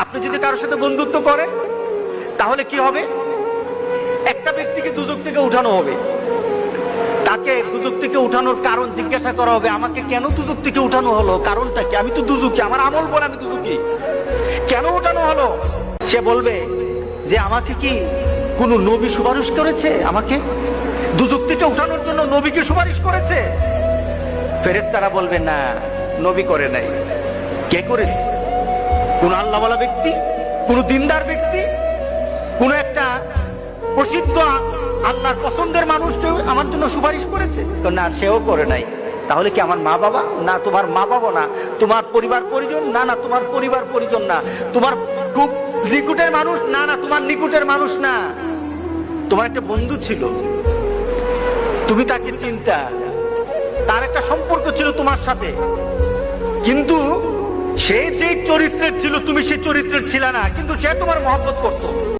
আপনি যদি কারোর সাথে বন্ধুত্ব করেন তাহলে কি হবে? একটা ব্যক্তিকে দুজক থেকে উঠানো হবে, তাকে দুজক থেকে উঠানোর কারণ জিজ্ঞাসা করা হবে, আমাকে কেন দুজক থেকে উঠানো হলো, কারণটা কি? আমি তো দুজকি, আমার আমল বলে আমি দুজকি, কেন উঠানো হলো? সে বলবে যে আমাকে কি কোন নবী সুপারিশ করেছে? আমাকে দুজক থেকে উঠানোর জন্য নবীকে সুপারিশ করেছে? ফেরেশতারা বলবে না, নবী করে নাই। কে করেছে? কোন আল্লাহওয়ালা ব্যক্তি, কোন দিনদার ব্যক্তি, কোন একটা প্রসিদ্ধ আল্লাহর পছন্দের মানুষ কেউ আমার জন্য সুপারিশ করেছে? তো না, সেও করে নাই। তাহলে কি আমার মা বাবা? না, তোমার মা বাবা না। তোমার পরিবার পরিজন? না, না, তোমার পরিবার পরিজন না। তোমার খুব নিকটের মানুষ? না, না, তোমার নিকটের মানুষ না। তোমার একটা বন্ধু ছিল, তুমি তাকে চিন্তা, তার একটা সম্পর্ক ছিল তোমার সাথে, কিন্তু সে যে চরিত্রের ছিল তুমি সে চরিত্রের ছিল না, কিন্তু সে তোমার মহব্বত করতো।